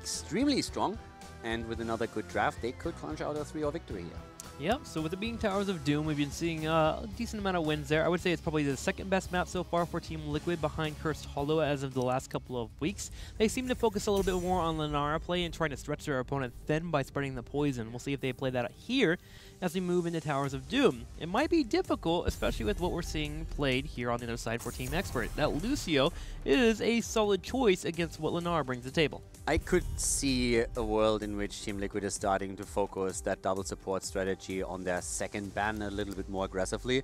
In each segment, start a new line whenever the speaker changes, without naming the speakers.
extremely strong, and with another good draft, they could crunch out a 3-0 victory here.
Yep, so with it being Towers of Doom, we've been seeing a decent amount of wins there. I would say it's probably the second best map so far for Team Liquid behind Cursed Hollow as of the last couple of weeks. They seem to focus a little bit more on Lenara play and trying to stretch their opponent thin by spreading the poison. We'll see if they play that here as we move into Towers of Doom. It might be difficult, especially with what we're seeing played here on the other side for Team Expert. That Lucio is a solid choice against what Lenara brings to the table.
I could see a world in which Team Liquid is starting to focus that double support strategy on their second ban a little bit more aggressively.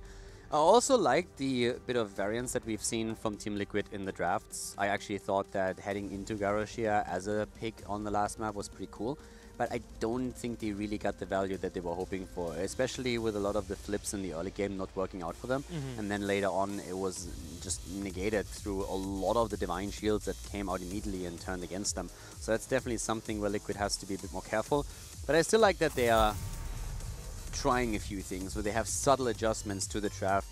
I also like the bit of variance that we've seen from Team Liquid in the drafts. I actually thought that heading into Garroshia as a pick on the last map was pretty cool, but I don't think they really got the value that they were hoping for, especially with a lot of the flips in the early game not working out for them. And then later on it was just negated through a lot of the Divine Shields that came out immediately and turned against them. So that's definitely something where Liquid has to be a bit more careful. But I still like that they are trying a few things, where they have subtle adjustments to the draft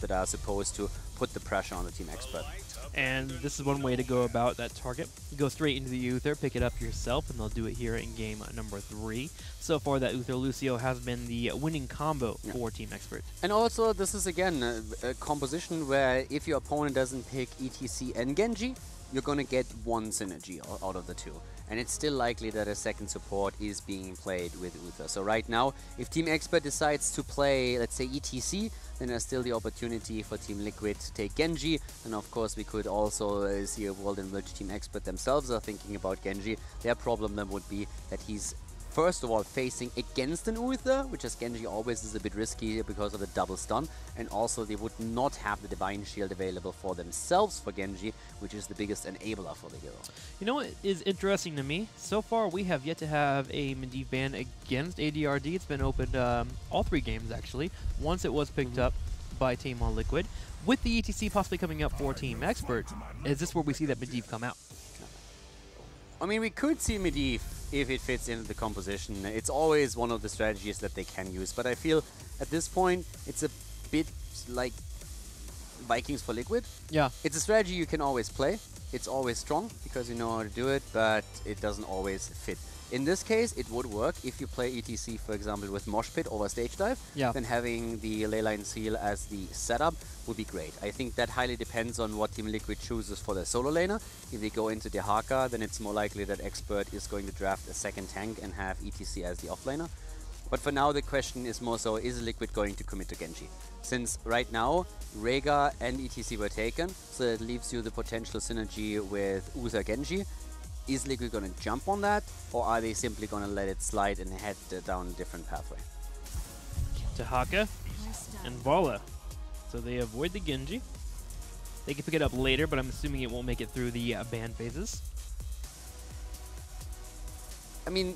that are supposed to put the pressure on the Team Expert.
And this is one way to go about that target. You go straight into the Uther, pick it up yourself, and they'll do it here in game number 3. So far, that Uther Lucio has been the winning combo for Team Expert.
And also, this is again a composition where if your opponent doesn't pick ETC and Genji, you're going to get one synergy out of the two. And it's still likely that a second support is being played with Uther. So right now, if Team Expert decides to play, let's say, ETC, then there's still the opportunity for Team Liquid to take Genji. And of course, we could also see a world in which Team Expert themselves are thinking about Genji. Their problem then would be that he's first of all facing against an Uther, which as Genji always is a bit risky because of the double stun, and also they would not have the Divine Shield available for themselves for Genji, which is the biggest enabler for the hero.
You know what is interesting to me? So far we have yet to have a Medivh ban against ADRD. It's been opened all 3 games actually. Once it was picked up by Team on Liquid. With the ETC possibly coming up for Team Expert, is this where we see that Medivh come out?
I mean, we could see Medivh if it fits into the composition. It's always one of the strategies that they can use, but I feel at this point it's a bit like Vikings for Liquid. Yeah. It's a strategy you can always play. It's always strong because you know how to do it, but it doesn't always fit. In this case, it would work if you play ETC, for example, with Mosh Pit over Stage Dive. Yeah. Then having the Leyline Seal as the setup would be great. I think that highly depends on what Team Liquid chooses for their solo laner. If they go into Dehaka, then it's more likely that Expert is going to draft a second tank and have ETC as the offlaner. But for now, the question is more so, is Liquid going to commit to Genji? Since right now, Rega and ETC were taken, so it leaves you the potential synergy with Uther Genji. Is Liquid going to jump on that, or are they simply going to let it slide and head down a different pathway?
Dehaka and Vala. So they avoid the Genji. They can pick it up later, but I'm assuming it won't make it through the ban phases.
I mean,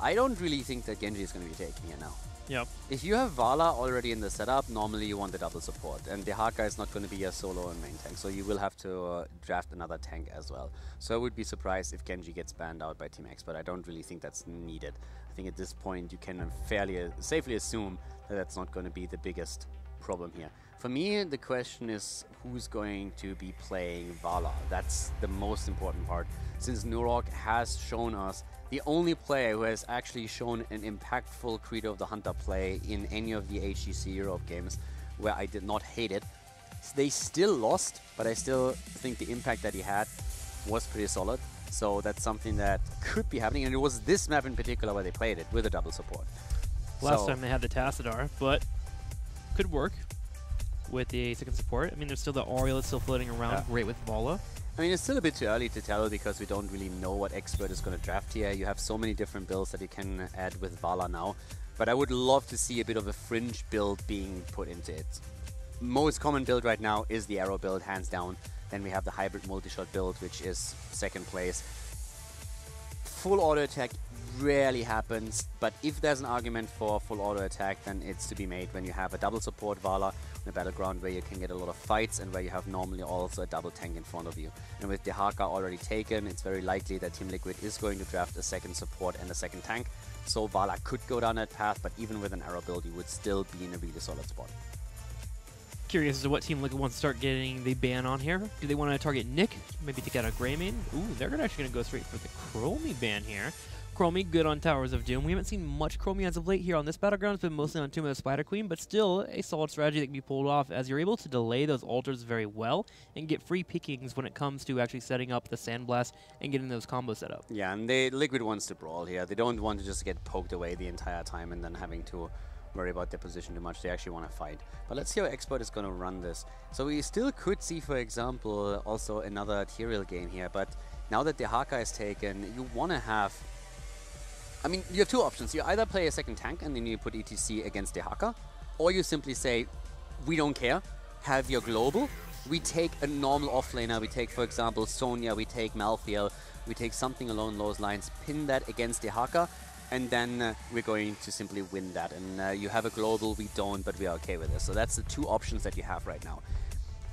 I don't really think that Genji is going to be taken here now.
Yep.
If you have Vala already in the setup, normally you want the double support, and Dehaka is not going to be a solo and main tank, so you will have to draft another tank as well. So I would be surprised if Genji gets banned out by Team X, but I don't really think that's needed. I think at this point you can fairly safely assume that that's not going to be the biggest problem here. For me, the question is who's going to be playing Vala. That's the most important part, since Nurok has shown us the only player who has actually shown an impactful Credo of the Hunter play in any of the HGC Europe games where I did not hate it. They still lost, but I still think the impact that he had was pretty solid. So that's something that could be happening, and it was this map in particular where they played it with a double support.
Last time they had the Tassadar, but could work with the second support. I mean, there's still the Oriel that's still floating around, great with Vala.
I mean, it's still a bit too early to tell because we don't really know what Expert is going to draft here. You have so many different builds that you can add with Vala now. But I would love to see a bit of a fringe build being put into it. Most common build right now is the Arrow build, hands down. Then we have the hybrid multi-shot build, which is second place. Full auto attack rarely happens, but if there's an argument for full auto attack, then it's to be made when you have a double support Vala in a battleground where you can get a lot of fights and where you have normally also a double tank in front of you. And with Dehaka already taken, it's very likely that Team Liquid is going to draft a second support and a second tank. So Vala could go down that path, but even with an Arrow build, you would still be in a really solid spot.
Curious as to what Team Liquid wants to start getting the ban on here. Do they want to target Nick? Maybe take out a Greymane? Ooh, they're actually going to go straight for the Chromie ban here. Chromie, good on Towers of Doom. We haven't seen much Chromie as of late here on this battleground. It's been mostly on Tomb of the Spider Queen, but still a solid strategy that can be pulled off as you're able to delay those altars very well and get free pickings when it comes to actually setting up the Sandblast and getting those combos set up.
Yeah, and Liquid wants to brawl here. They don't want to just get poked away the entire time and then having to worry about their position too much. They actually want to fight. But let's see how Expert is going to run this. So we still could see, for example, also another Tyrael game here, but now that the Haka is taken, you want to have... I mean, you have two options. You either play a second tank and then you put ETC against the Haka, or you simply say, we don't care, have your global. We take a normal offlaner, we take, for example, Sonya, we take Malthael, we take something along those lines, pin that against the Haka, and then we're going to simply win that. And you have a global, we don't, but we are okay with this. So that's the two options that you have right now.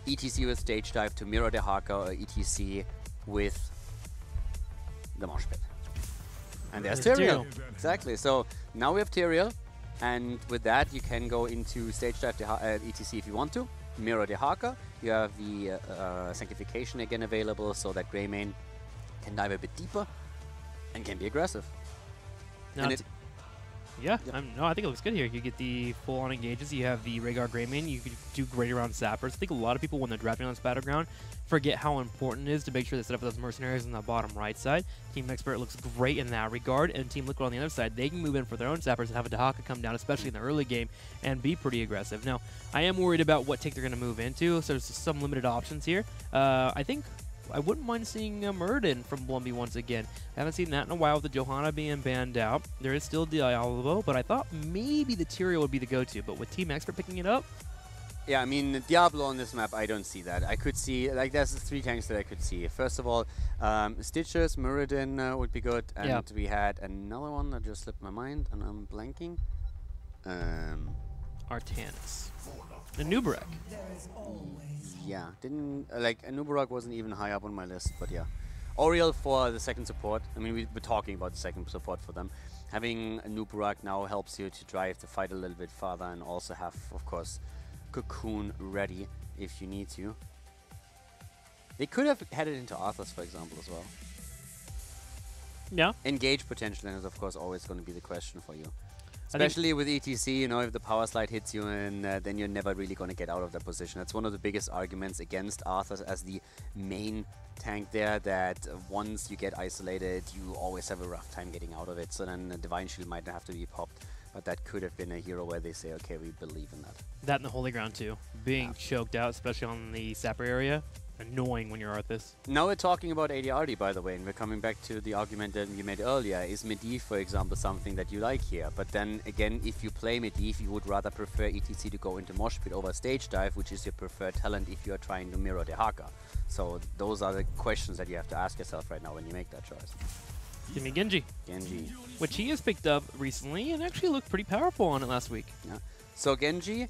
ETC with stage dive to mirror the Haka, or ETC with the Mosh Pit. And there's Tyrael. Exactly. So now we have Tyrael, and with that you can go into stage dive to ETC if you want to. Mirror the Haka. You have the Sanctification again available, so that Greymane can dive a bit deeper and can be aggressive.
Yeah, no, I think it looks good here. You get the full-on engages. You have the Rhaegar Greymane. You could do great around Zappers. I think a lot of people, when they're drafting on this battleground, forget how important it is to make sure they set up those mercenaries on the bottom right side. Team Expert looks great in that regard, and Team Liquid on the other side, they can move in for their own Zappers and have a Dahaka come down, especially in the early game, and be pretty aggressive. Now, I am worried about what take they're going to move into, so there's some limited options here. I think I wouldn't mind seeing Muradin from Blumby once again. I haven't seen that in a while with the Johanna being banned out. There is still Diablo, but I thought maybe the Tyrael would be the go-to. But with Team Expert picking it up...
Yeah, I mean, Diablo on this map, I don't see that. I could see, like, there's three tanks that I could see. First of all, Stitches, Muradin would be good. And we had another one that just slipped my mind, and I'm blanking.
Artanis. Anubarak.
Yeah, didn't like Anubarak wasn't even high up on my list, but yeah. Oriel for the second support. I mean, we were talking about the second support for them. Having Anubarak now helps you to drive the fight a little bit farther and also have, of course, Cocoon ready if you need to. They could have headed into Arthas, for example, as well.
Yeah.
Engage potential is, of course, always going to be the question for you. Especially with ETC, you know, if the power slide hits you, and then you're never really going to get out of that position. That's one of the biggest arguments against Arthas as the main tank there, that once you get isolated, you always have a rough time getting out of it. So then the Divine Shield might have to be popped, but that could have been a hero where they say, okay, we believe in that.
That in the Holy Ground, too. Being choked out, especially on the Sapper area. Annoying when you're Arthas. Now
we're talking about ADRD, by the way, and we're coming back to the argument that you made earlier. Is Medivh, for example, something that you like here? But then again, if you play Medivh, you would rather prefer ETC to go into Mosh Pit over Stage Dive, which is your preferred talent if you're trying to mirror the Haka. So those are the questions that you have to ask yourself right now when you make that choice.
Give me Genji.
Genji.
Which he has picked up recently and actually looked pretty powerful on it last week.
Yeah. So Genji...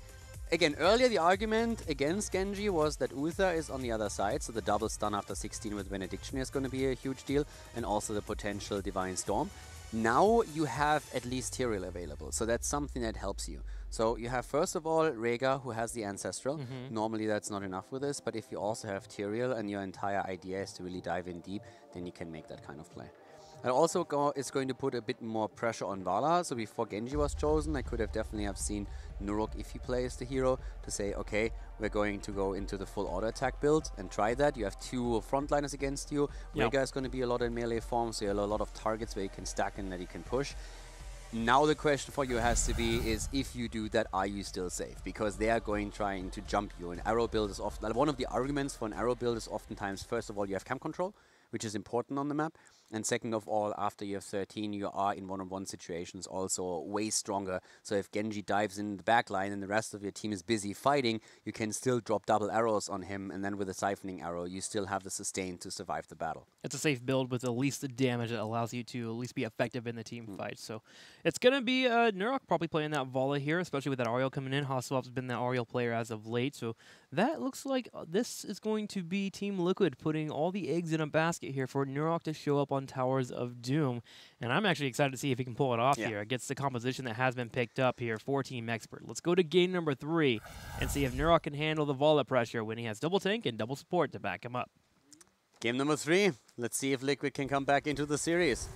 Again, earlier the argument against Genji was that Uther is on the other side, so the double stun after 16 with Benediction is going to be a huge deal, and also the potential Divine Storm. Now you have at least Tyrael available, so that's something that helps you. So you have, first of all, Rhaegar, who has the Ancestral. Normally that's not enough with this, but if you also have Tyrael and your entire idea is to really dive in deep, then you can make that kind of play. And also it's going to put a bit more pressure on Vala. So before Genji was chosen, I could have definitely have seen Nurok, if he plays the hero, to say, okay, we're going to go into the full auto attack build and try that. You have two frontliners against you. Rhaegar is going to be a lot in melee form, so you have a lot of targets where you can stack and that you can push. Now the question for you has to be is, if you do that, are you still safe? Because they are trying to jump you. An arrow build is often, one of the arguments for an arrow build is oftentimes, first of all, you have camp control, which is important on the map. And second of all, after you have 13, you are in one-on-one situations also way stronger. So if Genji dives in the back line and the rest of your team is busy fighting, you can still drop double arrows on him, and then with a siphoning arrow, you still have the sustain to survive the battle.
It's a safe build with at least the damage that allows you to at least be effective in the team fight. So it's going to be Nurok probably playing that Vala here, especially with that Ariel coming in. Hasselhoff's been that Ariel player as of late, so That looks like this is going to be Team Liquid putting all the eggs in a basket here for Nurok to show up on Towers of Doom. And I'm actually excited to see if he can pull it off here against the composition that has been picked up here for Team Expert. Let's go to game number 3 and see if Nurok can handle the volley pressure when he has double tank and double support to back him up.
Game number 3. Let's see if Liquid can come back into the series.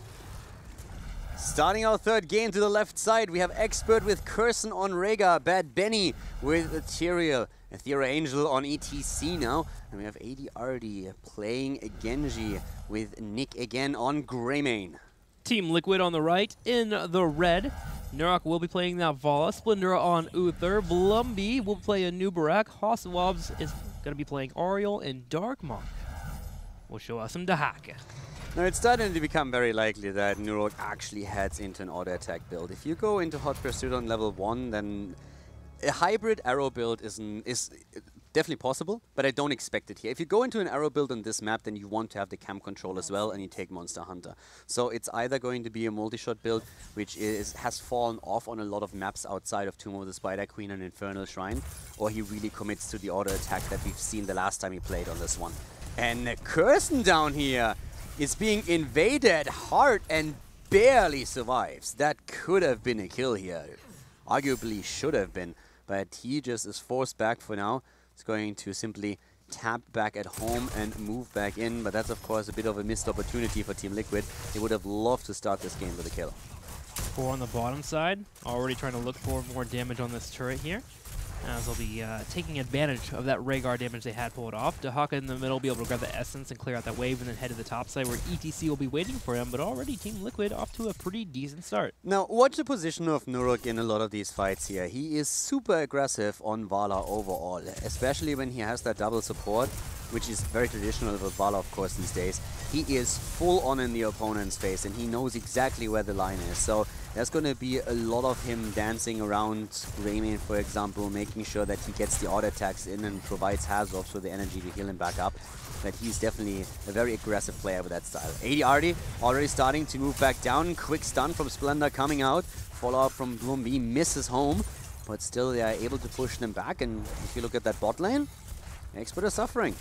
Starting our third game to the left side, we have Expert with Curson on Rhaegar, Bad Benny with Ethereal, Ethereal Angel on ETC now, and we have ADRD playing Genji with Nick again on Greymane.
Team Liquid on the right in the red. Nurok will be playing that Vala, Splendor on Uther, Blumby will play a new Barak, Hosswabs is going to be playing Oriole, and Darkmark will show us some Dahaka.
Now it's starting to become very likely that Nurok actually heads into an auto attack build. If you go into Hot Pursuit on level 1, then a hybrid arrow build is definitely possible, but I don't expect it here. If you go into an arrow build on this map, then you want to have the camp control as well, and you take Monster Hunter. So it's either going to be a multi-shot build, which has fallen off on a lot of maps outside of Tomb of the Spider Queen and Infernal Shrine, or he really commits to the auto attack that we've seen the last time he played on this one. And Curson down here is being invaded hard and barely survives. That could have been a kill here. Arguably should have been, but he just is forced back for now. It's going to simply tap back at home and move back in, but that's of course a bit of a missed opportunity for Team Liquid. They would have loved to start this game with a kill.
4 on the bottom side, already trying to look for more damage on this turret here, as they'll be taking advantage of that Rhaegar damage they had pulled off. Dahaka in the middle will be able to grab the Essence and clear out that wave and then head to the top side where ETC will be waiting for him, but already Team Liquid off to a pretty decent start.
Now, watch the position of Nurok in a lot of these fights here. He is super aggressive on Vala overall, especially when he has that double support, which is very traditional with Vala, of course, these days. He is full on in the opponent's face, and he knows exactly where the line is. So there's going to be a lot of him dancing around Greymane, for example, making sure that he gets the auto attacks in and provides Hazords with the energy to heal him back up. But he's definitely a very aggressive player with that style. ADRD already starting to move back down. Quick stun from Splendor coming out. Follow-up from Blumby, misses home, but still they are able to push them back. And if you look at that bot lane, Expert is suffering.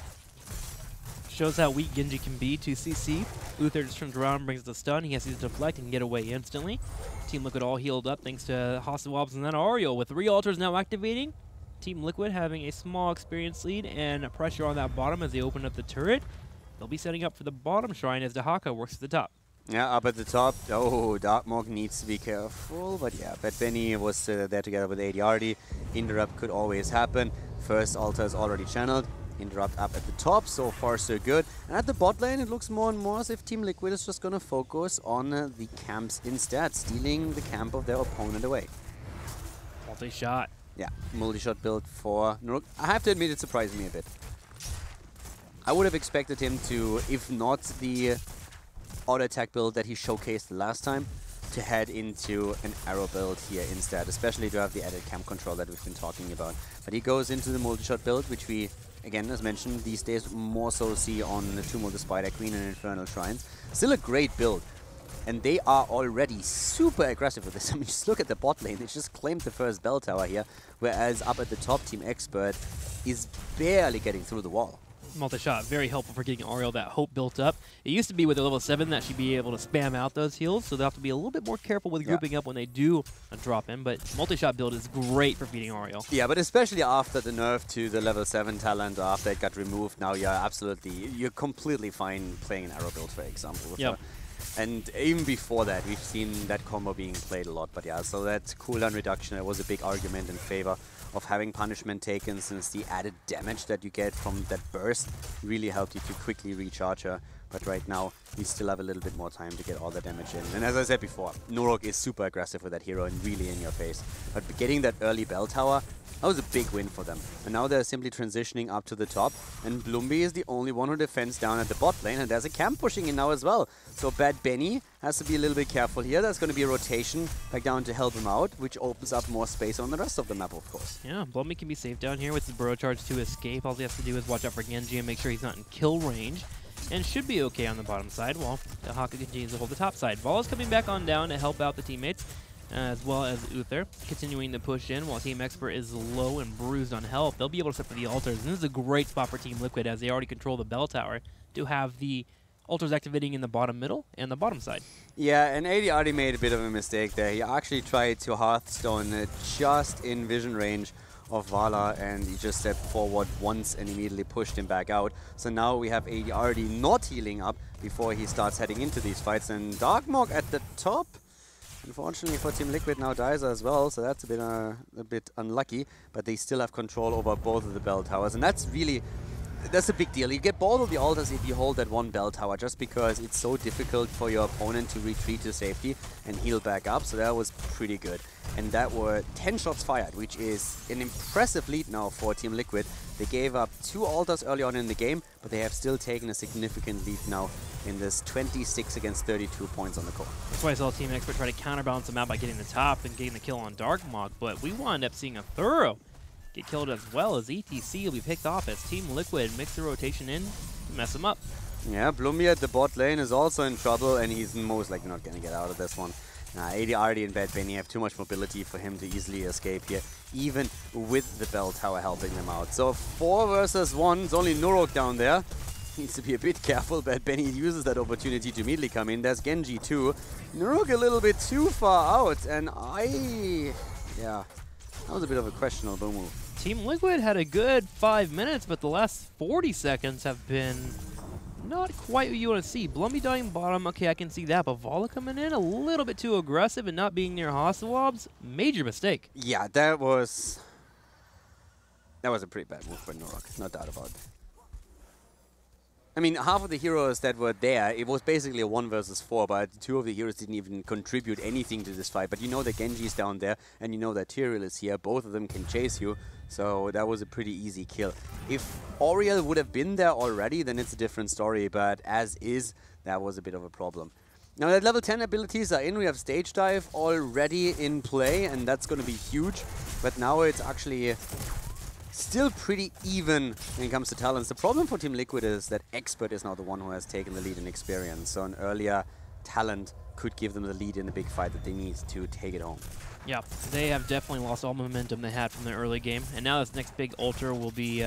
Shows how weak Genji can be to CC. Uther just turns around and brings the stun. He has to deflect and get away instantly. Team Liquid all healed up thanks to Hosswabs and then Oriole with 3 altars now activating. Team Liquid having a small experience lead and pressure on that bottom as they open up the turret. They'll be setting up for the bottom shrine as Dahaka works at the top.
Yeah, up at the top. Oh, Darkmark needs to be careful. But yeah, Bad Benny was there together with ADRD. Interrupt could always happen. First altar is already channeled. Interrupt up at the top, so far so good. And at the bot lane, it looks more and more as if Team Liquid is just going to focus on the camps instead, stealing the camp of their opponent away.
Multi-shot.
Yeah, multi-shot build for Nurok. I have to admit, it surprised me a bit. I would have expected him to, if not the auto attack build that he showcased the last time, to head into an arrow build here instead, especially to have the added camp control that we've been talking about. But he goes into the multi-shot build, which we, again, as mentioned, these days more so see on the Tomb of the Spider Queen and Infernal Shrines. Still a great build. And they are already super aggressive with this. I mean, just look at the bot lane. They just claimed the first bell tower here, whereas up at the top, Team Expert is barely getting through the wall.
Multi-shot, very helpful for getting Oriole that hope built up. It used to be with the level 7 that she'd be able to spam out those heals, so they'll have to be a little bit more careful with grouping up when they do drop in, but multi-shot build is great for feeding Oriole.
Yeah, but especially after the nerf to the level 7 talent, after it got removed, now you're completely fine playing an arrow build, for example.
Yep.
And even before that, we've seen that combo being played a lot. But yeah, so that cooldown reduction, that was a big argument in favor of having punishment taken, since the added damage that you get from that burst really helped you to quickly recharge her. But right now, we still have a little bit more time to get all the damage in. And as I said before, Nurok is super aggressive with that hero and really in your face. But getting that early bell tower, that was a big win for them. And now they're simply transitioning up to the top. And Blumby is the only one who defends down at the bot lane. And there's a camp pushing in now as well. So Bad Benny has to be a little bit careful here. There's going to be a rotation back down to help him out, which opens up more space on the rest of the map, of course.
Yeah, Blumby can be safe down here with his burrow charge to escape. All he has to do is watch out for Genji and make sure he's not in kill range. And should be okay on the bottom side, while Dahaka continues to hold the top side. Vala's coming back on down to help out the teammates. as well as Uther, continuing to push in while Team Expert is low and bruised on health. They'll be able to set for the altars, and this is a great spot for Team Liquid as they already control the bell tower to have the altars activating in the bottom middle and the bottom side.
Yeah, and AD already made a bit of a mistake there. He actually tried to Hearthstone just in vision range of Vala, and he just stepped forward once and immediately pushed him back out. So now we have AD already not healing up before he starts heading into these fights, and Darkmog at the top. Unfortunately for Team Liquid now dies as well, so that's a bit unlucky, but they still have control over both of the bell towers, and that's a big deal. You get both of the altars if you hold that one bell tower, just because it's so difficult for your opponent to retreat to safety and heal back up, so that was pretty good. And that were 10 shots fired, which is an impressive lead now for Team Liquid. They gave up 2 altars early on in the game, but they have still taken a significant lead now in this 26 against 32 points on the core.
That's why I saw Team Expert try to counterbalance them out by getting the top and getting the kill on Darkmog, but we wound up seeing a thorough get killed as well, as ETC will be picked off as Team Liquid makes the rotation in to mess him up.
Yeah, Blumby at the bot lane is also in trouble, and he's most likely not going to get out of this one. AD already and Bad Benny have too much mobility for him to easily escape here, even with the bell tower helping them out. So 4 versus 1, it's only Nurok down there. Needs to be a bit careful. Bad Benny uses that opportunity to immediately come in. There's Genji too. Nurok a little bit too far out, and yeah, that was a bit of a questionable move.
Team Liquid had a good 5 minutes, but the last 40 seconds have been not quite what you want to see. Blumby dying bottom, okay, I can see that, but Vala coming in a little bit too aggressive and not being near Hasselwabs, major mistake.
Yeah, that was a pretty bad move for Nurok, no doubt about it. I mean, half of the heroes that were there, it was basically a 1 versus 4, but 2 of the heroes didn't even contribute anything to this fight. But you know that Genji's down there, and you know that Tyrael is here. Both of them can chase you, so that was a pretty easy kill. If Auriel would have been there already, then it's a different story, but as is, that was a bit of a problem. Now that level 10 abilities are in, we have Stage Dive already in play, and that's going to be huge. But now it's actually still pretty even when it comes to talents. The problem for Team Liquid is that Expert is now the one who has taken the lead in experience. So an earlier talent could give them the lead in the big fight that they need to take it home.
Yeah, they have definitely lost all momentum they had from the early game. And now this next big altar will be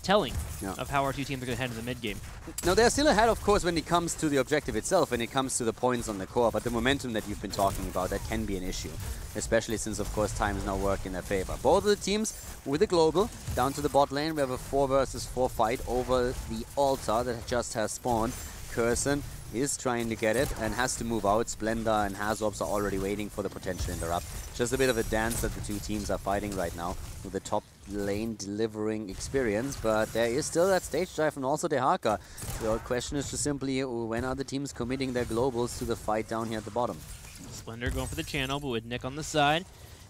telling of how our 2 teams are going to head to the mid game.
Now they're still ahead, of course, when it comes to the objective itself, when it comes to the points on the core, but the momentum that you've been talking about, that can be an issue, especially since, of course, time is now working in their favor. Both of the teams with a global down to the bot lane. We have a 4 versus 4 fight over the altar that just has spawned. Curson is trying to get it and has to move out. Splendor and Hazobs are already waiting for the potential interrupt. Just a bit of a dance that the 2 teams are fighting right now, with the top lane delivering experience, but there is still that stage dive and also Dehaka. The question is just simply, when are the teams committing their globals to the fight down here at the bottom?
Splendor going for the channel, but with Nick on the side.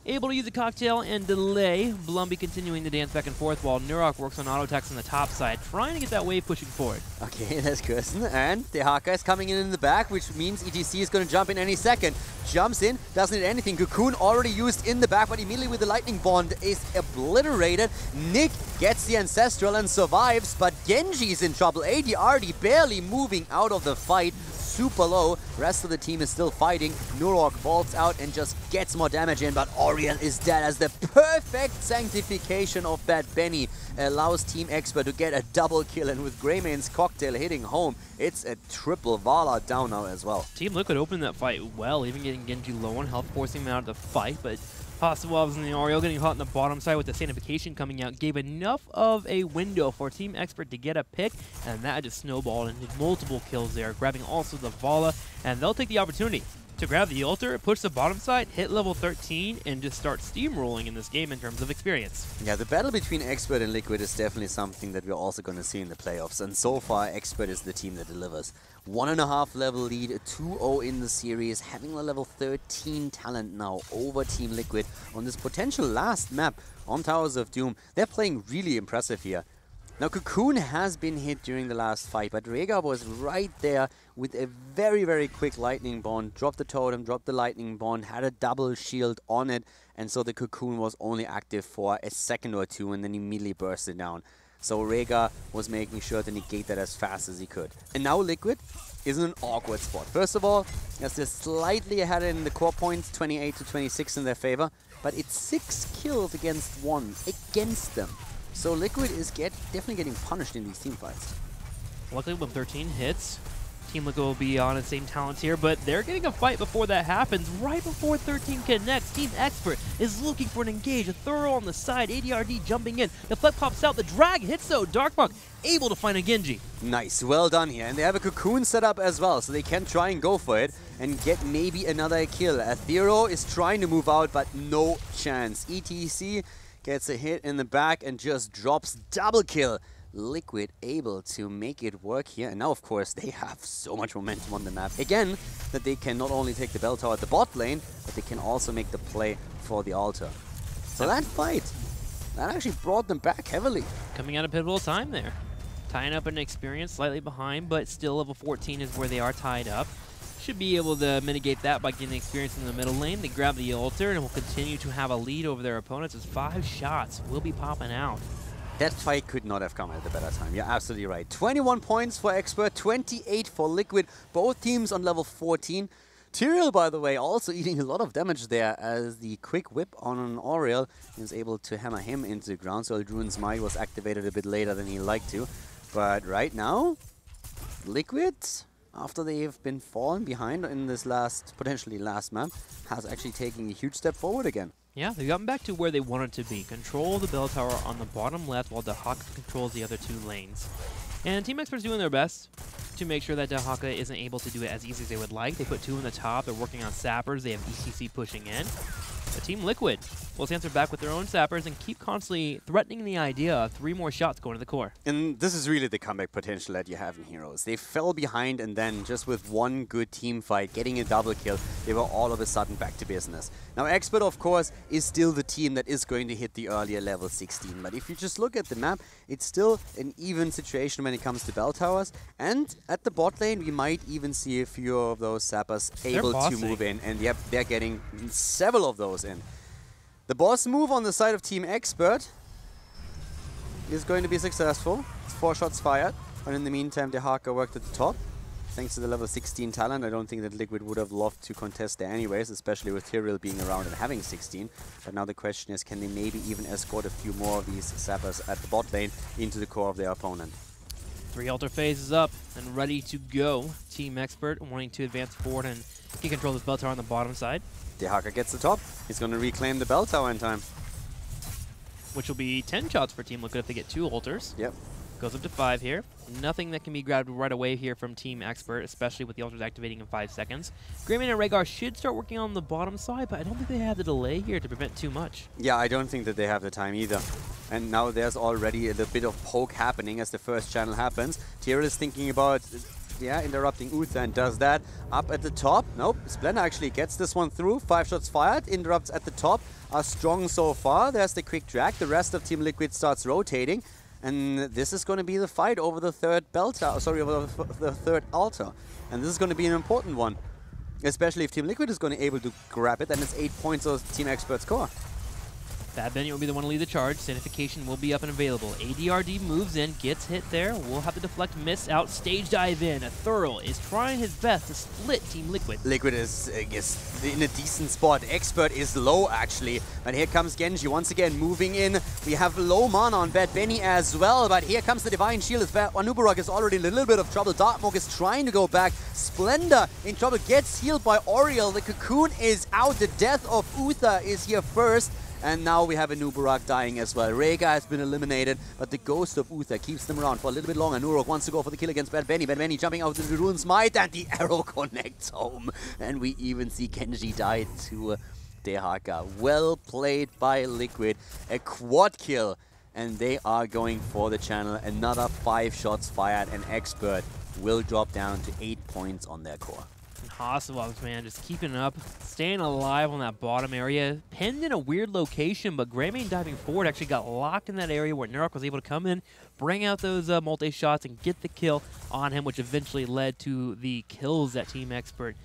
Able to use a cocktail and delay. Blumby continuing to dance back and forth while Nurok works on auto attacks on the top side, trying to get that wave pushing forward. Okay,
that's Kirsten. And Dehaka is coming in the back, which means ETC is going to jump in any second. Jumps in, doesn't hit anything. Cocoon already used in the back, but immediately with the lightning bond is obliterated. Nick gets the Ancestral and survives, but Genji's in trouble. AD already barely moving out of the fight. Super low. Rest of the team is still fighting. Nurok vaults out and just gets more damage in, but Auriel is dead as the perfect sanctification of Bad Benny allows Team Expert to get a double kill, and with Greymane's cocktail hitting home, it's a triple. Vala down now as well.
Team Liquid opened that fight well, even getting Genji low on health, forcing him out of the fight, but Hasselwabs and the Auriel getting caught on the bottom side with the sanctification coming out gave enough of a window for Team Expert to get a pick, and that just snowballed into multiple kills there, grabbing also the Vala, and they'll take the opportunity to grab the altar, push the bottom side, hit level 13, and just start steamrolling in this game in terms of experience.
Yeah, the battle between Expert and Liquid is definitely something that we're also going to see in the playoffs, and so far Expert is the team that delivers. 1.5 level lead, 2-0 in the series, having a level 13 talent now over Team Liquid on this potential last map on Towers of Doom. They're playing really impressive here. Now, Cocoon has been hit during the last fight, but Rhaegar was right there with a very, very quick lightning bond. Dropped the totem, dropped the lightning bond, had a double shield on it, and so the Cocoon was only active for a second or two and then immediately bursted down. So Rega was making sure to negate that as fast as he could. And now Liquid is in an awkward spot. First of all, yes, they're slightly ahead in the core points, 28 to 26 in their favor, but it's 6 kills against 1 against them. So Liquid is definitely getting punished in these team fights.
Luckily, with 13 hits, Team Liquid will be on the same talents here, but they're getting a fight before that happens. Right before 13 connects, Team Expert is looking for an engage. A thorough on the side, ADRD jumping in. The flip pops out, the drag hits though. Darkbug able to find a Genji.
Nice, well done here. And they have a cocoon set up as well, so they can try and go for it and get maybe another kill. Athero is trying to move out, but no chance. ETC gets a hit in the back and just drops double kill. Liquid able to make it work here, and now of course they have so much momentum on the map again that they can not only take the bell tower at the bot lane, but they can also make the play for the altar. So that fight, that actually brought them back heavily.
Coming out of pivotal time there. Tying up an experience, slightly behind, but still level 14 is where they are tied up. Should be able to mitigate that by getting experience in the middle lane. They grab the altar and will continue to have a lead over their opponents as 5 shots will be popping out.
That fight could not have come at a better time. You're absolutely right. 21 points for Expert, 28 for Liquid. Both teams on level 14. Tyrael, by the way, also eating a lot of damage there as the quick whip on an Oriel is able to hammer him into the ground. So Druin's Might was activated a bit later than he liked to. But right now, Liquid, after they've been fallen behind in this potentially last map, has actually taken a huge step forward again.
Yeah, they've gotten back to where they wanted to be. Control the bell tower on the bottom left while Dahaka controls the other 2 lanes. And Team Expert's doing their best to make sure that Dahaka isn't able to do it as easy as they would like. They put 2 in the top, they're working on sappers, they have ETC pushing in. But Team Liquid will answer back with their own sappers and keep constantly threatening the idea of 3 more shots going to the core.
And this is really the comeback potential that you have in Heroes. They fell behind and then just with one good team fight, getting a double kill, they were all of a sudden back to business. Now Expert, of course, is still the team that is going to hit the earlier level 16. But if you just look at the map, it's still an even situation when it comes to bell towers. And at the bot lane, we might even see a few of those sappers able to move in. And yep, they're getting several of those in. The boss move on the side of Team Expert is going to be successful. It's 4 shots fired, but in the meantime, Dahaka worked at the top. Thanks to the level 16 talent, I don't think that Liquid would have loved to contest there anyways, especially with Tyrael being around and having 16. But now the question is, can they maybe even escort a few more of these sappers at the bot lane into the core of their opponent?
3 altar phases up and ready to go. Team Expert wanting to advance forward and get control of this bell tower on the bottom side.
Dahaka gets the top. He's going to reclaim the bell tower in time.
Which will be 10 shots for Team Liquid if they get 2 altars.
Yep.
Goes up to 5 here. Nothing that can be grabbed right away here from Team Expert, especially with the altars activating in 5 seconds. Greymane and Rhaegar should start working on the bottom side, but I don't think they have the delay here to prevent too much.
Yeah, I don't think that they have the time either. And now there's already a bit of poke happening as the first channel happens. Tyrael is thinking about interrupting Uther and does that. Up at the top. Nope, Splendor actually gets this one through. 5 shots fired. Interrupts at the top are strong so far. There's the quick drag. The rest of Team Liquid starts rotating. And this is going to be the fight over the third over the third altar. And this is going to be an important one. Especially if Team Liquid is going to be able to grab it, then it's 8 points of Team Expert's core.
Bad Benny will be the one to lead the charge. Sanification will be up and available. ADRD moves in, gets hit there. We'll have to deflect, miss out, stage dive in. A Thorough is trying his best to split Team Liquid.
Liquid is in a decent spot. Expert is low, actually. But here comes Genji once again moving in. We have low mana on Bad Benny as well. But here comes the Divine Shield. Anubarak is already in a little bit of trouble. Darkmoke is trying to go back. Splendor in trouble. Gets healed by Oriel. The Cocoon is out. The death of Uther is here first. And now we have Anubarak dying as well. Rhaegar has been eliminated, but the ghost of Uther keeps them around for a little bit longer. Nurok wants to go for the kill against Bad Benny. Bad Benny jumping out with the Rune's Might, and the arrow connects home. And we even see Genji die to Dahaka. Well played by Liquid. A quad kill, and they are going for the channel. Another 5 shots fired, and Expert will drop down to 8 points on their core.
Hasselhoff, man, just keeping up, staying alive on that bottom area. Pinned in a weird location, but Greymane diving forward actually got locked in that area where Nurok was able to come in, bring out those multi-shots, and get the kill on him, which eventually led to the kills that Team Expert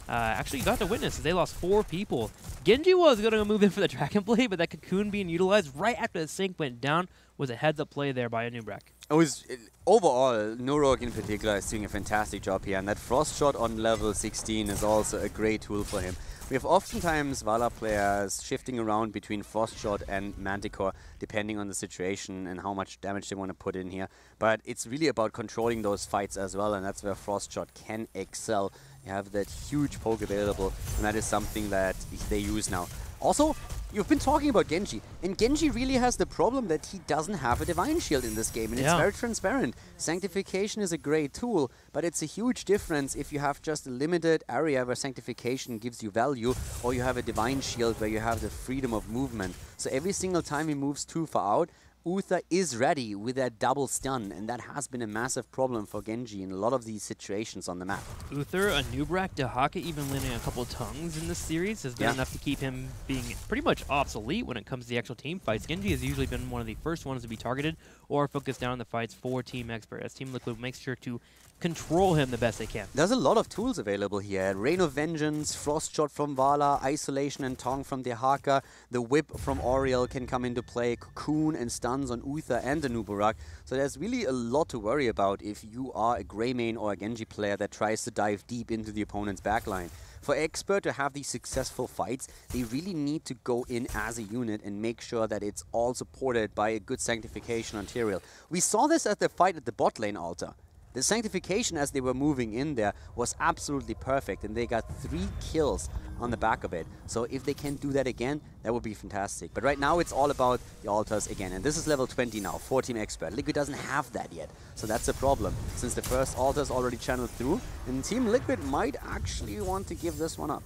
actually got to witness as they lost 4 people. Genji was going to move in for the Dragon Blade, but that cocoon being utilized right after the sync went down was a heads-up play there by Anubrak.
It was, overall, Nurok in particular is doing a fantastic job here, and that Frost Shot on level 16 is also a great tool for him. We have oftentimes Vala players shifting around between Frost Shot and Manticore, depending on the situation and how much damage they want to put in here. But it's really about controlling those fights as well, and that's where Frost Shot can excel. You have that huge poke available, and that is something that they use now. Also, you've been talking about Genji, and Genji really has the problem that he doesn't have a Divine Shield in this game, and it's very transparent. Sanctification is a great tool, but it's a huge difference if you have just a limited area where Sanctification gives you value, or you have a Divine Shield where you have the freedom of movement. So every single time he moves too far out, Uther is ready with that double stun, and that has been a massive problem for Genji in a lot of these situations on the map.
Uther, Anubrak, Dehaka even landing a couple of tongues in this series has been enough to keep him being pretty much obsolete when it comes to the actual team fights. Genji has usually been one of the first ones to be targeted or focused down on the fights for Team Expert, as Team Liquid makes sure to control him the best they can.
There's a lot of tools available here. Rain of Vengeance, Frost Shot from Vala, Isolation and Tong from Dehaka, the Whip from Oriel can come into play, Cocoon and stuns on Uther and Anubrak. So there's really a lot to worry about if you are a Greymane or a Genji player that tries to dive deep into the opponent's backline. For Expert to have these successful fights, they really need to go in as a unit and make sure that it's all supported by a good Sanctification on Tyrael. We saw this at the fight at the bot lane altar. The Sanctification as they were moving in there was absolutely perfect, and they got 3 kills on the back of it. So if they can do that again, that would be fantastic. But right now it's all about the altars again, and this is level 20 now for Team Expert. Liquid doesn't have that yet, so that's a problem, since the first altar is already channeled through, and Team Liquid might actually want to give this one up.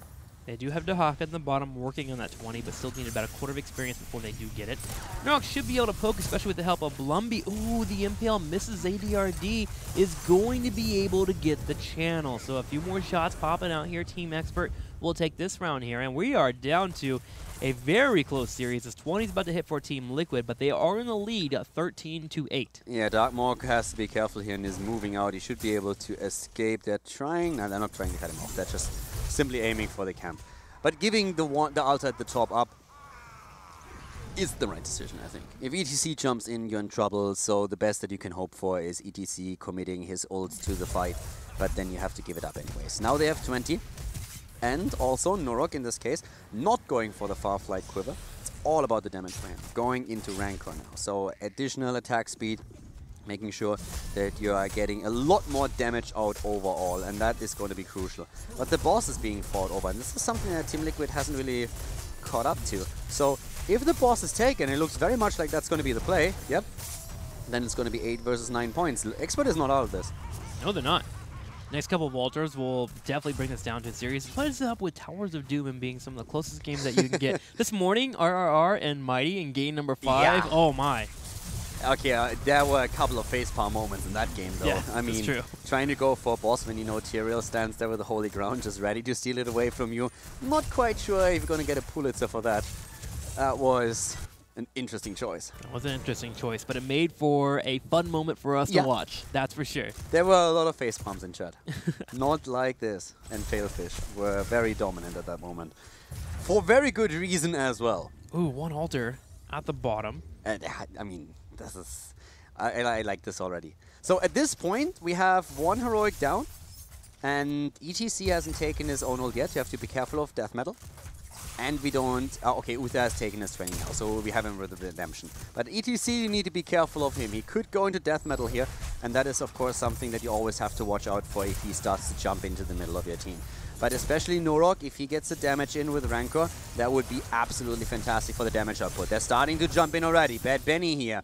They do have Dehaka in the bottom working on that 20, but still need about a quarter of experience before they do get it. Nurok should be able to poke, especially with the help of Blumby. Ooh, the Impale misses ADRD, is going to be able to get the channel. So a few more shots popping out here. Team Expert will take this round here, and we are down to a very close series. This 20 is about to hit for Team Liquid, but they are in the lead 13-8.
Yeah, Darkmork has to be careful here and is moving out. He should be able to escape. They're trying. No, they're not trying to cut him off. They're just simply aiming for the camp. But giving the altar at the top up is the right decision, I think. If ETC jumps in, you're in trouble, so the best that you can hope for is ETC committing his ult to the fight, but then you have to give it up anyways. Now they have 20, and also Nurok in this case, not going for the Farflight Quiver. It's all about the damage for him, going into Rancor now. So additional attack speed, making sure that you are getting a lot more damage out overall, and that is going to be crucial. But the boss is being fought over, and this is something that Team Liquid hasn't really caught up to. So if the boss is taken, it looks very much like that's going to be the play, then it's going to be 8 versus 9 points. Expert is not out of this.
No, they're not. Next couple of Walters will definitely bring this down to a series. What is up with Towers of Doom and being some of the closest games that you can get? This morning, RRR and Mighty in game number 5.
Yeah.
Oh my.
Okay, there were a couple of facepalm moments in that game, though.
Yeah,
I mean,
true.
Trying to go for a boss when you know Tyrael stands there with the holy ground, just ready to steal it away from you. Not quite sure if you're going to get a Pulitzer for that. That was an interesting choice.
It was an interesting choice, but it made for a fun moment for us to watch. That's for sure.
There were a lot of facepalms in chat. Not like this. And Palefish were very dominant at that moment. For very good reason as well.
Ooh, one altar at the bottom.
And I mean, this is... I like this already. So at this point, we have one heroic down. And ETC hasn't taken his own ult yet. You have to be careful of death metal. And we don't... okay, Uther has taken his training now, so we have him with the redemption. But ETC, you need to be careful of him. He could go into death metal here, and that is, of course, something that you always have to watch out for if he starts to jump into the middle of your team. But especially Nurok, if he gets the damage in with Rancor, that would be absolutely fantastic for the damage output. They're starting to jump in already. Bad Benny here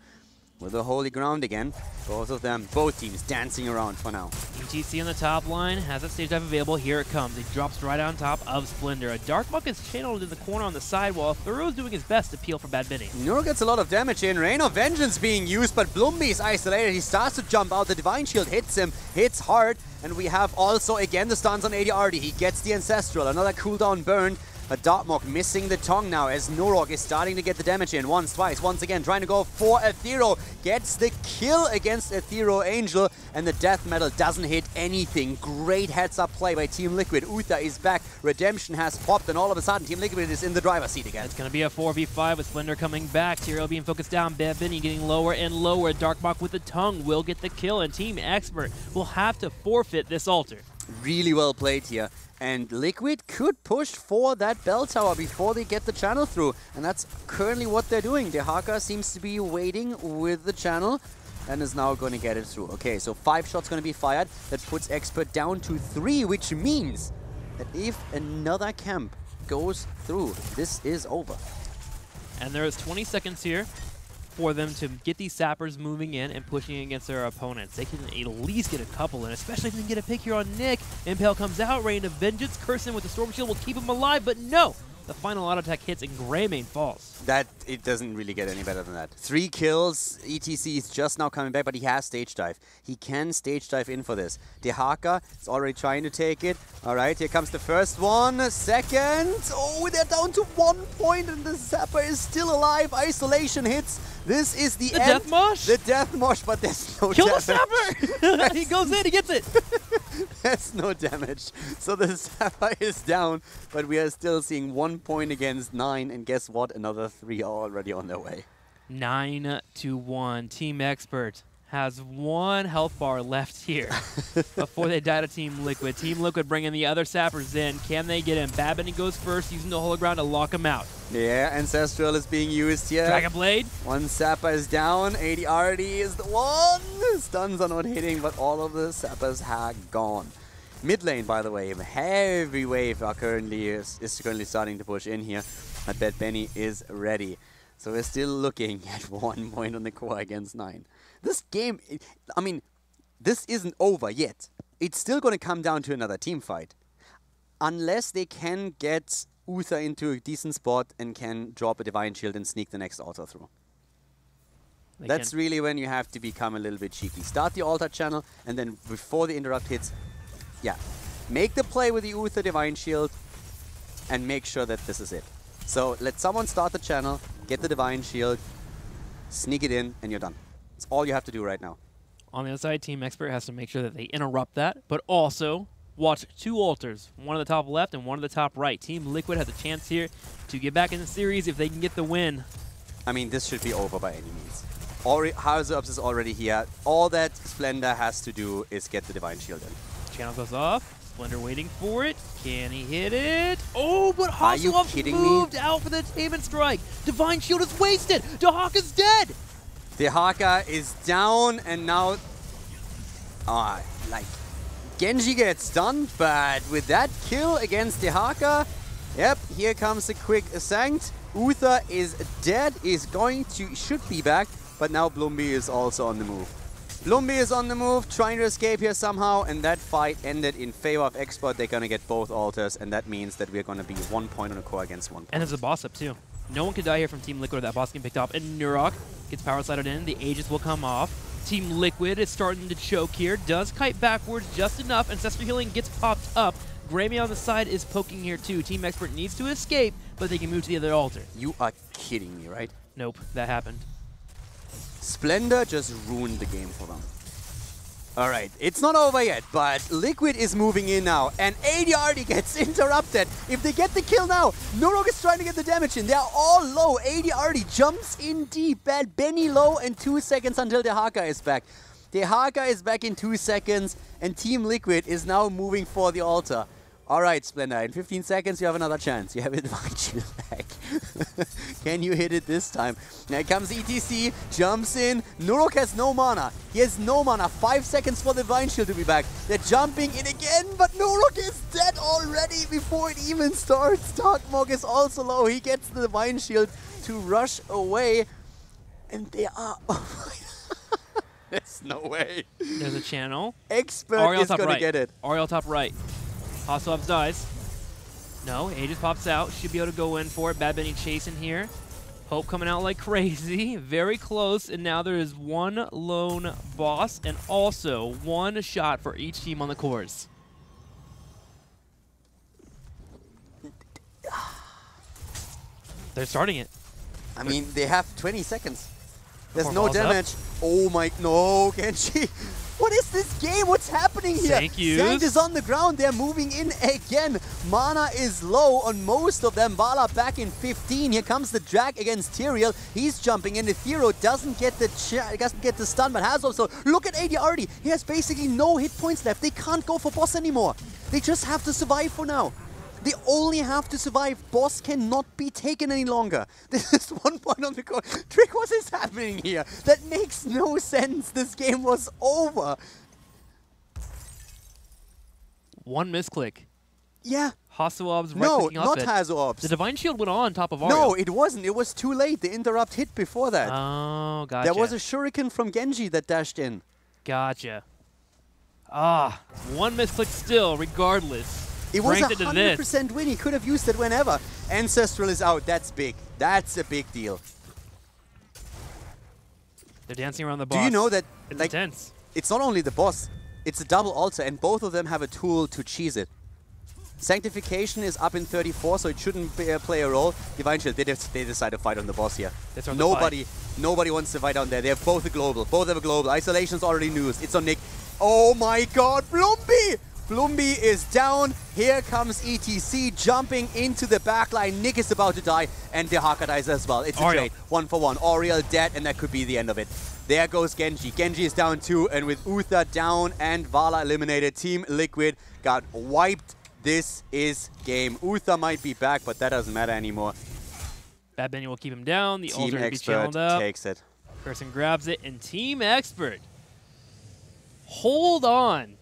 with the holy ground again. Both of them, both teams dancing around for now.
ETC on the top line has that stage dive available. Here it comes. He drops right on top of Splendor. A Darkmuck is channeled in the corner on the side while Thuro's doing his best to peel for Bad Benny.
Nuro gets a lot of damage in. Rain of Vengeance being used, but Blumby is isolated. He starts to jump out. The Divine Shield hits him, hits hard. And we have also, again, the stuns on ADRD. He gets the Ancestral. Another cooldown burned. But Dartmok missing the tongue now as Norok is starting to get the damage in. Once, twice, once again, trying to go for Aethero. Gets the kill against Aethero Angel, and the death metal doesn't hit anything. Great heads-up play by Team Liquid. Uther is back, Redemption has popped, and all of a sudden Team Liquid is in the driver's seat again.
It's going to be a 4v5 with Splendor coming back. Tyrael being focused down, Benny getting lower and lower. Dartmok with the tongue will get the kill, and Team Expert will have to forfeit this altar.
Really well played here. And Liquid could push for that bell tower before they get the channel through. And that's currently what they're doing. Dehaka seems to be waiting with the channel and is now going to get it through. Okay, so 5 shots going to be fired. That puts Expert down to 3, which means that if another camp goes through, this is over.
And there is 20 seconds here for them to get these sappers moving in and pushing against their opponents. They can at least get a couple in, especially if they can get a pick here on Nick. Impale comes out, Rain of Vengeance, Curse him with the Storm Shield will keep him alive, but no! The final auto attack hits and Greymane falls.
It doesn't really get any better than that. 3 kills, ETC is just now coming back, but he has stage dive. He can stage dive in for this. Dehaka is already trying to take it. Alright, here comes the first one. Second. Oh, they're down to 1 point and the Zapper is still alive. Isolation hits. This is the end.
Death Mosh?
The Death Mosh, but there's no
Kill
damage.
the Zapper! He goes in, he gets it!
There's no damage. So the Zapper is down, but we are still seeing 1 point against 9, and guess what? Another 3 are already on their way.
9-1. Team Expert has 1 health bar left here before they die to Team Liquid. Team Liquid bringing the other sappers in. Can they get him? Bad Bunny goes first, using the hologram to lock him out.
Yeah, Ancestral is being used here.
Dragon Blade.
1 Sapper is down. ADRD is the one. Stuns are not hitting, but all of the Sappers are gone. Mid lane, by the way, heavy wave are is currently starting to push in here. But Bad Benny is ready. So we're still looking at 1 point on the core against 9. This game, I mean, this isn't over yet. It's still going to come down to another team fight. Unless they can get Uther into a decent spot and can drop a Divine Shield and sneak the next altar through. That's really when you have to become a little bit cheeky. Start the altar channel, and then before the interrupt hits, yeah, make the play with the Uther Divine Shield and make sure that this is it. So let someone start the channel, get the Divine Shield, sneak it in, and you're done. That's all you have to do right now.
On the other side, Team Expert has to make sure that they interrupt that, but also watch 2 altars, one on the top left and one on the top right. Team Liquid has a chance here to get back in the series if they can get the win.
I mean, this should be over by any means. House of Ops is already here. All that Splendor has to do is get the Divine Shield in.
Channel goes off. Splendor waiting for it. Can he hit it? Oh, but
Are you
Hasselhoff
kidding
moved
me?
out for the Taman Strike. Divine Shield is wasted. Dehaka's dead.
Dehaka is down, and now, like, Genji gets stunned, but with that kill against Dehaka, yep, here comes a quick Sanct. Uther is dead, should be back, but now Blumby is also on the move. Blumby is on the move, trying to escape here somehow, and that fight ended in favor of Expert. They're going to get both altars, and that means that we're going to be 1 point on a core against 1 point.
And there's a boss up, too. No one could die here from Team Liquid or that boss getting picked up. And Nurok gets power slided in. The Aegis will come off. Team Liquid is starting to choke here. Does kite backwards just enough. Ancestral Healing gets popped up. Greymane on the side is poking here, too. Team Expert needs to escape, but they can move to the other altar.
You are kidding me, right?
Nope, that happened.
Splendor just ruined the game for them. Alright, it's not over yet, but Liquid is moving in now, and ADRD gets interrupted. If they get the kill now, Norok is trying to get the damage in. They are all low. ADRD jumps in deep. Bad Benny low, and 2 seconds until Dehaka is back. Dehaka is back in 2 seconds, and Team Liquid is now moving for the altar. Alright, Splendor, in 15 seconds you have another chance. You have a Divine Shield back. Can you hit it this time? Now comes ETC, jumps in. Nurok has no mana. He has no mana. 5 seconds for the Divine Shield to be back. They're jumping in again, but Nurok is dead already before it even starts. Darkmog is also low. He gets the Divine Shield to rush away. And they are... There's no way.
There's a channel.
Expert
Ariel
is
top
going
right.
to get it.
Ariel top right. Hasselhoff dies. No, Aegis pops out. Should be able to go in for it. Bad Benny chasing here. Hope coming out like crazy. Very close. And now there is 1 lone boss and also 1 shot for each team on the cores. They're starting it.
I mean, they have 20 seconds. There's
Before
no
it falls
damage. Oh my, no, Genji. What is this game? What's happening here?
Thank you.
Sand is on the ground. They're moving in again. Mana is low on most of them. Vala back in 15. Here comes the drag against Tyrael. He's jumping in. Ethereal doesn't get the stun, but has also. Look at AD already. He has basically no hit points left. They can't go for boss anymore. They just have to survive for now. They only have to survive. Boss cannot be taken any longer. This is 1 point on the court. Trick, what is happening here? That makes no sense. This game was over.
One misclick.
Yeah.
Hasuob's right
No,
clicking off
not
it.
Hasuob's.
The Divine Shield went on top of Ario.
No, it wasn't. It was too late. The interrupt hit before that.
Oh, gotcha.
There was a shuriken from Genji that dashed in.
Gotcha. Ah, one misclick still, regardless.
It was a
Ranked into
100% win. He could have used it whenever. Ancestral is out. That's big. That's a big deal.
They're dancing around the boss.
Do you know that
It's
like,
intense.
it's not only the boss, it's a double altar, and both of them have a tool to cheese it. Sanctification is up in 34, so it shouldn't play a role. Divine Shield, they decide to fight on the boss here. Nobody wants to fight down there. They're both a global. Both have a global. Isolation's already news. It's on Nick. Oh my god, Blumby! Blumby is down. Here comes ETC jumping into the backline. Nick is about to die, and the Haka dies as well. It's a trade. 1 for 1. Auriel dead, and that could be the end of it. There goes Genji. Genji is down too, and with Uther down and Vala eliminated, Team Liquid got wiped. This is game. Uther might be back, but that doesn't matter anymore.
Bad Benny will keep him down. The
Team
ultimate will be
Expert
channeled up.
takes it.
Person grabs it, and Team Expert. Hold on.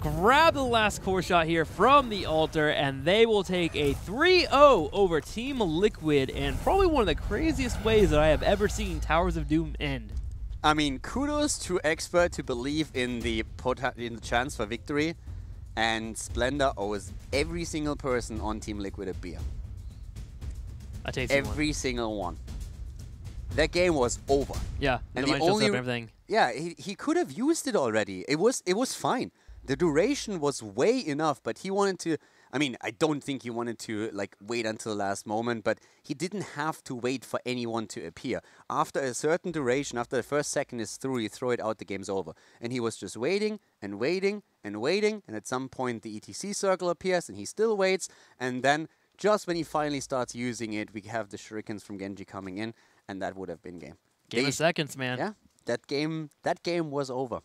Grab the last core shot here from the altar, and they will take a 3-0 over Team Liquid in probably one of the craziest ways that I have ever seen Towers of Doom end.
I mean, kudos to Expert to believe in the chance for victory, and Splendor owes every single person on Team Liquid a beer.
A tasty one.
Every single one. That game was over.
Yeah,
and
the only everything.
Yeah, he could have used it already. It was fine. The duration was way enough, but he wanted to. I mean, I don't think he wanted to like wait until the last moment, but he didn't have to wait for anyone to appear. After a certain duration, after the first second is through, you throw it out, the game's over. And he was just waiting and waiting and waiting, and at some point the ETC circle appears, and he still waits, and then just when he finally starts using it, we have the shurikens from Genji coming in, and that would have been game.
Game of seconds, man.
Yeah, that game was over.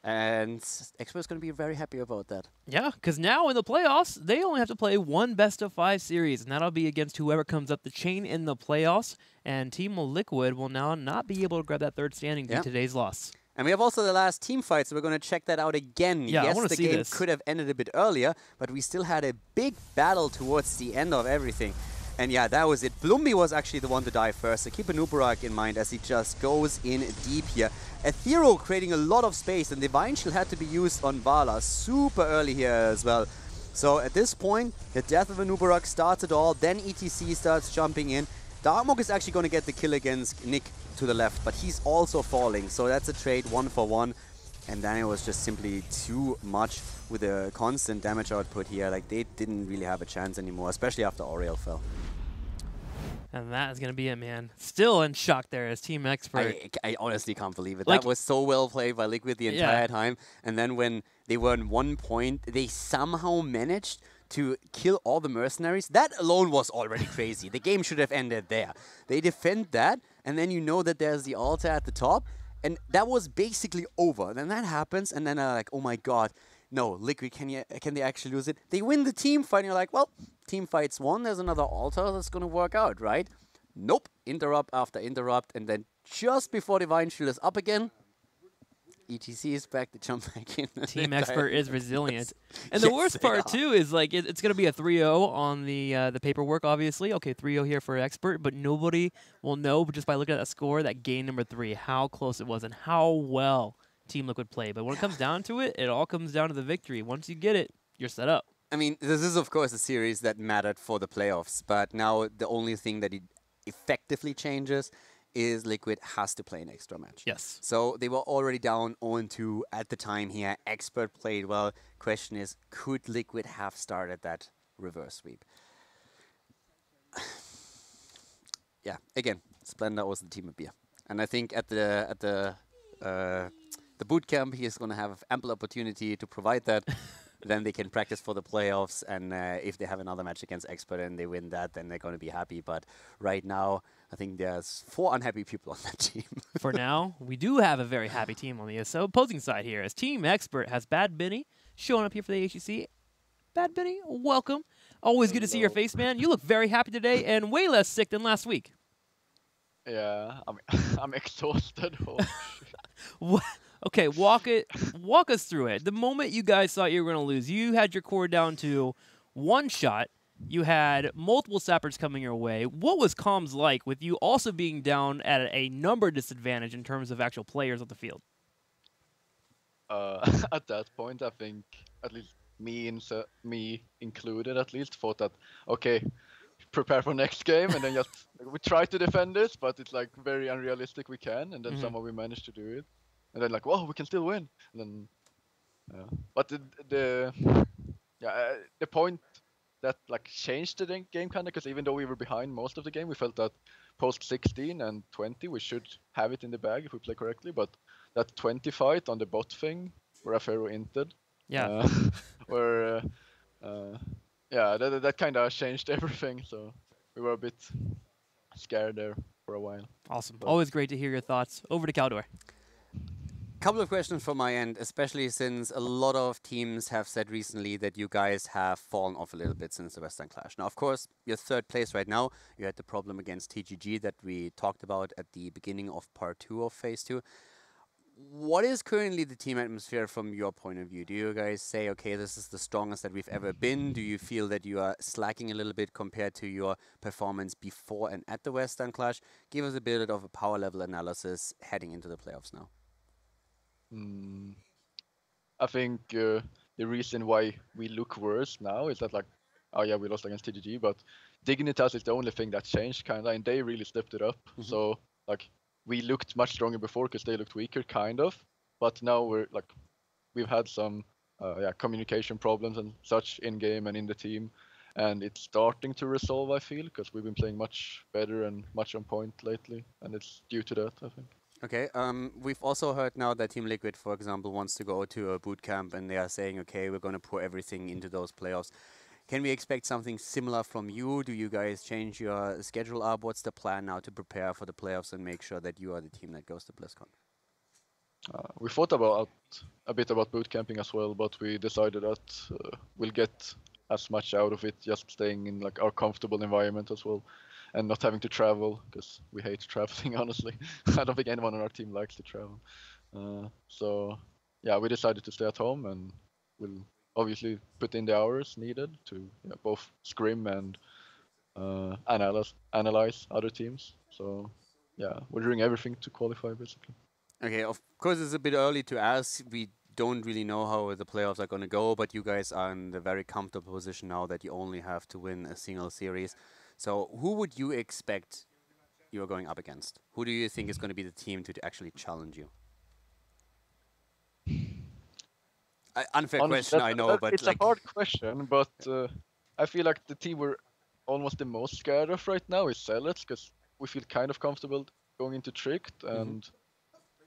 And Expert's going to be very happy about that.
Yeah, because now in the playoffs, they only have to play one best-of-5 series, and that'll be against whoever comes up the chain in the playoffs. And Team Liquid will now not be able to grab that third standing due to today's loss. And
we have also the last team fight, so we're going to check that out again.
Yeah,
yes, the game could have ended a bit earlier, but we still had a big battle towards the end of everything. And yeah, that was it. Blumby was actually the one to die first, so keep Anubarak in mind as he just goes in deep here. Ethereal creating a lot of space, and Divine Shield had to be used on Vala super early here as well. So at this point, the death of Anubarak starts it all, then ETC starts jumping in. Darkmok is actually going to get the kill against Nick to the left, but he's also falling, so that's a trade 1 for 1. And then it was just simply too much with the constant damage output here. Like, they didn't really have a chance anymore, especially after Auriel fell.
And that is going to be it, man. Still in shock there as Team Expert.
I honestly can't believe it. Like, that was so well played by Liquid the entire time. And then when they were on 1 point, they somehow managed to kill all the mercenaries. That alone was already crazy. The game should have ended there. They defend that, and then you know that there's the altar at the top. And that was basically over. Then that happens, and then like, oh my god, no, Liquid, can they actually lose it? They win the team fight, and you're like, well, team fight's won. There's another altar that's going to work out, right? Nope. Interrupt after interrupt, and then just before Divine Shield is up again, ETC is back to jump back in.
Team Expert is resilient. And the worst part, too, is like it's going to be a 3-0 on the paperwork, obviously. Okay, 3-0 here for Expert, but nobody will know just by looking at that score, that game number 3, how close it was and how well Team Liquid played. But when it comes down to it, it all comes down to the victory. Once you get it, you're set up.
I mean, this is, of course, a series that mattered for the playoffs, but now the only thing that it effectively changes is Liquid has to play an extra match.
Yes.
So they were already down 0-2 at the time here. Expert played well. Question is, could Liquid have started that reverse sweep? yeah, again, Splendor was the team of beer, and I think at the boot camp he is going to have ample opportunity to provide that. Then they can practice for the playoffs, and if they have another match against Expert and they win that, then they're going to be happy. But right now, I think there's 4 unhappy people on that team.
For now, we do have a very happy team on the opposing side here, as Team Expert has Bad Benny showing up here for the HGC. Bad Benny, welcome. Always good to see your face, man. You look very happy today and way less sick than last week.
Yeah, I'm exhausted. Oh,
What? Okay, walk us through it. The moment you guys thought you were going to lose, you had your core down to 1 shot. You had multiple sappers coming your way. What was comms like with you also being down at a number disadvantage in terms of actual players on the field?
at that point, I think at least me included, at least thought that okay, prepare for next game, and then just we try to defend this, but it's like very unrealistic. We can, and then somehow we managed to do it, and then like, whoa, we can still win. And then, but the point that like changed the game kind of, because even though we were behind most of the game, we felt that post 16 and 20 we should have it in the bag if we play correctly. But that 20 fight on the bot thing where Afero inted, where that kind of changed everything. So we were a bit scared there for a while.
Awesome. Always great to hear your thoughts. Over to Caldor.
Couple of questions from my end, especially since a lot of teams have said recently that you guys have fallen off a little bit since the Western Clash. Now, of course, you're 3rd place right now. You had the problem against TGG that we talked about at the beginning of part 2 of phase 2. What is currently the team atmosphere from your point of view? Do you guys say, okay, this is the strongest that we've ever been? Do you feel that you are slacking a little bit compared to your performance before and at the Western Clash? Give us a bit of a power level analysis heading into the playoffs now.
I think the reason why we look worse now is that like, oh yeah, we lost against TGG, but Dignitas is the only thing that changed kind of, and they really stepped it up. So like we looked much stronger before because they looked weaker kind of, but now we've had some communication problems and such in game and in the team, and it's starting to resolve, I feel, because we've been playing much better and much on point lately, and it's due to that, I think.
Okay, we've also heard now that Team Liquid, for example, wants to go to a boot camp, and they are saying, okay, we're going to pour everything into those playoffs. Can we expect something similar from you? Do you guys change your schedule up? What's the plan now to prepare for the playoffs and make sure that you are the team that goes to BlizzCon?
We thought about a bit about boot camping as well, but we decided that we'll get as much out of it just staying in like our comfortable environment as well, and not having to travel, because we hate traveling, honestly. I don't think anyone on our team likes to travel. So yeah, we decided to stay at home, and we'll obviously put in the hours needed to both scrim and analyze other teams. So yeah, we're doing everything to qualify, basically.
Okay, of course it's a bit early to ask. We don't really know how the playoffs are going to go, but you guys are in the very comfortable position now that you only have to win a single series. So who would you expect you're going up against? Who do you think is going to be the team to actually challenge you? Unfair question, I know, but
it's
like
a hard question. But I feel like the team we're almost the most scared of right now is Zealots, because we feel kind of comfortable going into Tricked, and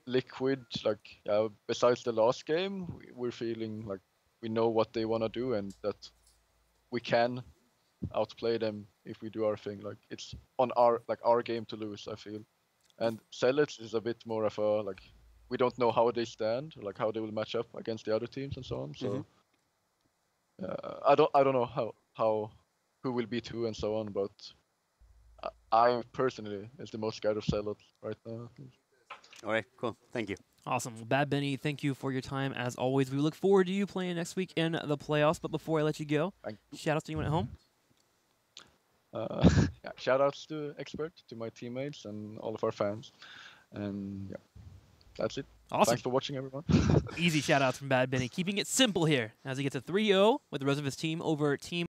Liquid. Like besides the last game, we're feeling like we know what they want to do, and that we can outplay them if we do our thing. Like it's on our game to lose, I feel. And Zealots is a bit more of a like, we don't know how they stand, like how they will match up against the other teams and so on. So I don't know who will beat who and so on, but I personally is the most scared of Zealots right now.
All right, cool. Thank you.
Awesome. Well, Bad Benny, thank you for your time as always. We look forward to you playing next week in the playoffs. But before I let you go, shout outs to anyone at home.
Shout outs to Expert, to my teammates, and all of our fans. And yeah, that's it.
Awesome.
Thanks for watching, everyone.
Easy shout outs from Bad Benny, keeping it simple here as he gets a 3-0 with the rest of his team over Team